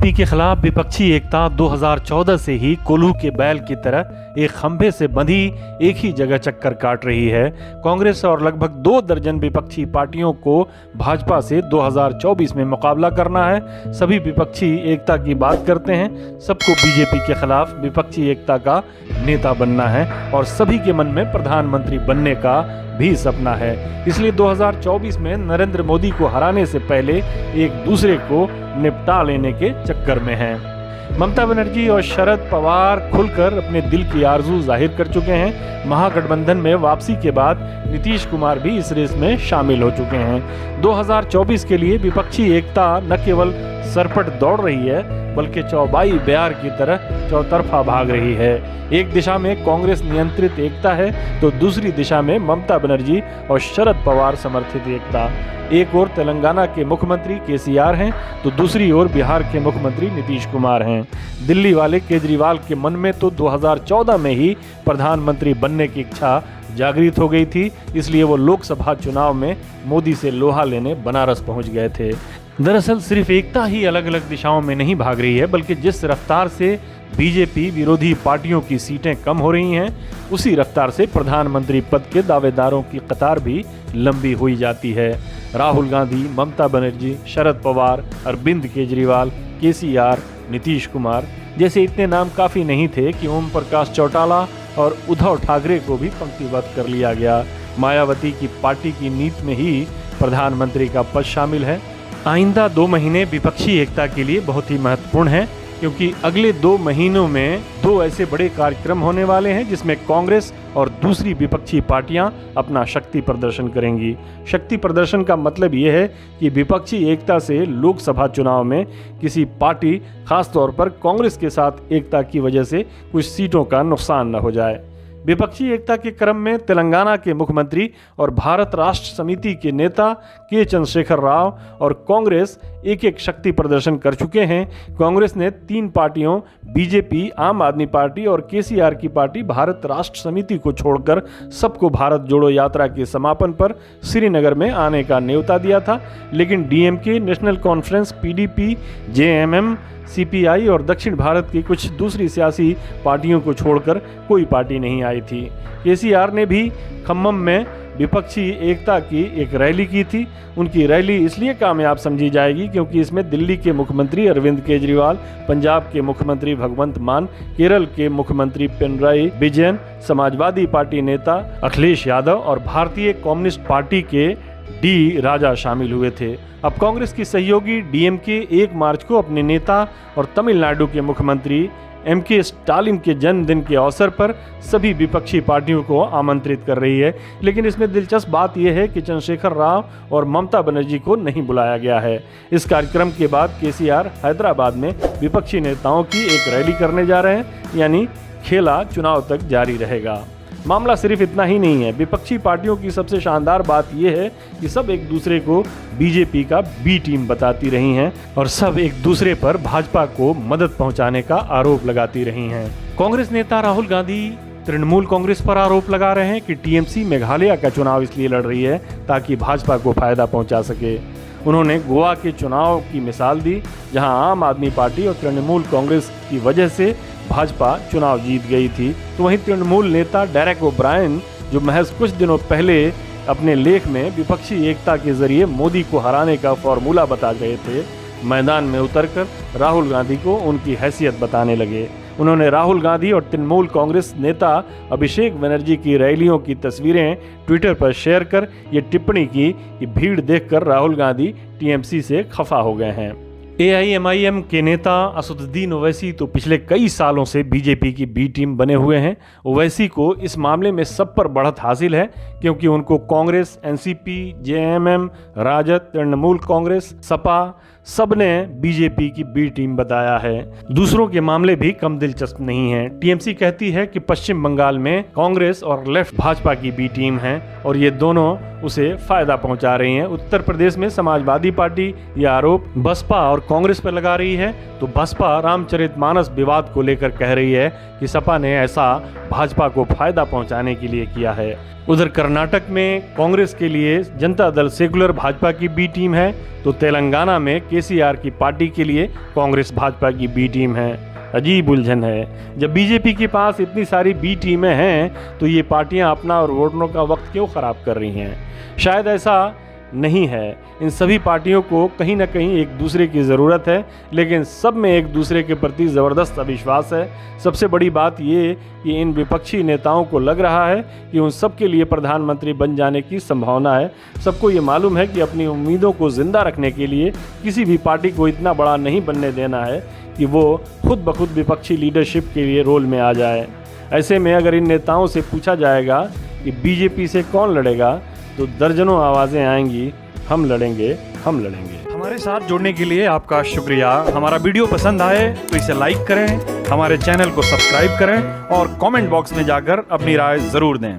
BJP के खिलाफ विपक्षी एकता 2014 से ही कोल्हू के बैल की तरह एक खंभे से बंधी एक ही जगह चक्कर काट रही है। कांग्रेस और लगभग 2 दर्जन विपक्षी पार्टियों को भाजपा से 2024 में मुकाबला करना है। सभी विपक्षी एकता की बात करते हैं, सबको बीजेपी के खिलाफ विपक्षी एकता का नेता बनना है और सभी के मन में प्रधानमंत्री बनने का भी सपना है। इसलिए 2024 में नरेंद्र मोदी को हराने से पहले एक दूसरे को निपटा लेने के चक्कर में हैं। ममता बनर्जी और शरद पवार खुलकर अपने दिल की आरजू जाहिर कर चुके हैं। महागठबंधन में वापसी के बाद नीतीश कुमार भी इस रेस में शामिल हो चुके हैं। 2024 के लिए विपक्षी एकता न केवल सरपट दौड़ रही है बल्कि चौबाई बयार की तरह चौतरफा भाग रही है। एक दिशा में कांग्रेस नियंत्रित एकता है तो दूसरी दिशा में ममता बनर्जी और शरद पवार समर्थित एकता। एक ओर तेलंगाना के मुख्यमंत्री केसीआर हैं तो दूसरी ओर बिहार के मुख्यमंत्री नीतीश कुमार हैं। दिल्ली वाले केजरीवाल के मन में तो 2014 में ही प्रधानमंत्री बनने की इच्छा जागृत हो गई थी, इसलिए वो लोकसभा चुनाव में मोदी से लोहा लेने बनारस पहुंच गए थे। दरअसल सिर्फ एकता ही अलग अलग दिशाओं में नहीं भाग रही है, बल्कि जिस रफ्तार से बीजेपी विरोधी पार्टियों की सीटें कम हो रही हैं, उसी रफ्तार से प्रधानमंत्री पद के दावेदारों की कतार भी लंबी हुई जाती है। राहुल गांधी, ममता बनर्जी, शरद पवार, अरविंद केजरीवाल, केसीआर, नीतीश कुमार जैसे इतने नाम काफ़ी नहीं थे कि ओम प्रकाश चौटाला और उद्धव ठाकरे को भी पंक्तिबद्ध कर लिया गया। मायावती की पार्टी की नीति में ही प्रधानमंत्री का पद शामिल है। आइंदा 2 महीने विपक्षी एकता के लिए बहुत ही महत्वपूर्ण है, क्योंकि अगले 2 महीनों में 2 ऐसे बड़े कार्यक्रम होने वाले हैं जिसमें कांग्रेस और दूसरी विपक्षी पार्टियां अपना शक्ति प्रदर्शन करेंगी। शक्ति प्रदर्शन का मतलब ये है कि विपक्षी एकता से लोकसभा चुनाव में किसी पार्टी, खासतौर पर कांग्रेस के साथ एकता की वजह से कुछ सीटों का नुकसान न हो जाए। विपक्षी एकता के क्रम में तेलंगाना के मुख्यमंत्री और भारत राष्ट्र समिति के नेता के चंद्रशेखर राव और कांग्रेस एक शक्ति प्रदर्शन कर चुके हैं। कांग्रेस ने 3 पार्टियों बीजेपी, आम आदमी पार्टी और केसीआर की पार्टी भारत राष्ट्र समिति को छोड़कर सबको भारत जोड़ो यात्रा के समापन पर श्रीनगर में आने का न्योता दिया था, लेकिन DMK, national conference, PDP, JMM, CPI और दक्षिण भारत की कुछ दूसरी सियासी पार्टियों को छोड़कर कोई पार्टी नहीं आई थी। केसीआर ने भी खम्मम में विपक्षी एकता की एक रैली की थी। उनकी रैली इसलिए कामयाब समझी जाएगी क्योंकि इसमें दिल्ली के मुख्यमंत्री अरविंद केजरीवाल, पंजाब के मुख्यमंत्री भगवंत मान, केरल के मुख्यमंत्री पिनराई विजयन, समाजवादी पार्टी नेता अखिलेश यादव और भारतीय कम्युनिस्ट पार्टी के डी राजा शामिल हुए थे। अब कांग्रेस की सहयोगी डीएमके 1 मार्च को अपने नेता और तमिलनाडु के मुख्यमंत्री एमके स्टालिन के जन्मदिन के अवसर पर सभी विपक्षी पार्टियों को आमंत्रित कर रही है। लेकिन इसमें दिलचस्प बात यह है कि चंद्रशेखर राव और ममता बनर्जी को नहीं बुलाया गया है। इस कार्यक्रम के बाद केसीआर हैदराबाद में विपक्षी नेताओं की एक रैली करने जा रहे हैं, यानी खेला चुनाव तक जारी रहेगा। मामला सिर्फ इतना ही नहीं है। विपक्षी पार्टियों की सबसे शानदार बात यह है कि सब एक दूसरे को बीजेपी का बी टीम बताती रही हैं और सब एक दूसरे पर भाजपा को मदद पहुंचाने का आरोप लगाती रही हैं। कांग्रेस नेता राहुल गांधी तृणमूल कांग्रेस पर आरोप लगा रहे हैं कि टीएमसी मेघालय का चुनाव इसलिए लड़ रही है ताकि भाजपा को फायदा पहुंचा सके। उन्होंने गोवा के चुनाव की मिसाल दी, जहां आम आदमी पार्टी और तृणमूल कांग्रेस की वजह से भाजपा चुनाव जीत गई थी। तो वहीं तृणमूल नेता डेरेक ओब्रायन, जो महज कुछ दिनों पहले अपने लेख में विपक्षी एकता के जरिए मोदी को हराने का फॉर्मूला बता गए थे, मैदान में उतरकर राहुल गांधी को उनकी हैसियत बताने लगे। उन्होंने राहुल गांधी और तृणमूल कांग्रेस नेता अभिषेक बनर्जी की रैलियों की तस्वीरें ट्विटर पर शेयर कर ये टिप्पणी की कि भीड़ देखकर राहुल गांधी टीएमसी से खफा हो गए हैं। एआईएमआईएम के नेता असदुद्दीन ओवैसी तो पिछले कई सालों से बीजेपी की बी टीम बने हुए हैं। ओवैसी को इस मामले में सब पर बढ़त हासिल है, क्योंकि उनको कांग्रेस, एनसीपी, जेएमएम, राजद, तृणमूल कांग्रेस, सपा सबने बीजेपी की बी टीम बताया है। दूसरों के मामले भी कम दिलचस्प नहीं हैं। टीएमसी कहती है कि पश्चिम बंगाल में कांग्रेस और लेफ्ट भाजपा की बी टीम है और ये दोनों उसे फायदा पहुंचा रही हैं। उत्तर प्रदेश में समाजवादी पार्टी यह आरोप बसपा और कांग्रेस पर लगा रही है, तो बसपा रामचरितमानस विवाद को लेकर कह रही है कि सपा ने ऐसा भाजपा को फायदा पहुंचाने के लिए किया है। उधर कर्नाटक में कांग्रेस के लिए जनता दल सेकुलर भाजपा की बी टीम है, तो तेलंगाना में केसीआर की पार्टी के लिए कांग्रेस भाजपा की बी टीम है। अजीब उलझन है। जब बीजेपी के पास इतनी सारी बी टीमें हैं तो ये पार्टियां अपना और वोटरों का वक्त क्यों ख़राब कर रही हैं? शायद ऐसा नहीं है। इन सभी पार्टियों को कहीं ना कहीं एक दूसरे की ज़रूरत है, लेकिन सब में एक दूसरे के प्रति ज़बरदस्त अविश्वास है। सबसे बड़ी बात ये कि इन विपक्षी नेताओं को लग रहा है कि उन सब के लिए प्रधानमंत्री बन जाने की संभावना है। सबको ये मालूम है कि अपनी उम्मीदों को ज़िंदा रखने के लिए किसी भी पार्टी को इतना बड़ा नहीं बनने देना है कि वो खुद ब खुद विपक्षी लीडरशिप के लिए रोल में आ जाए। ऐसे में अगर इन नेताओं से पूछा जाएगा कि बीजेपी से कौन लड़ेगा, तो दर्जनों आवाज़ें आएंगी, हम लड़ेंगे, हम लड़ेंगे। हमारे साथ जुड़ने के लिए आपका शुक्रिया। हमारा वीडियो पसंद आए तो इसे लाइक करें, हमारे चैनल को सब्सक्राइब करें और कमेंट बॉक्स में जाकर अपनी राय ज़रूर दें।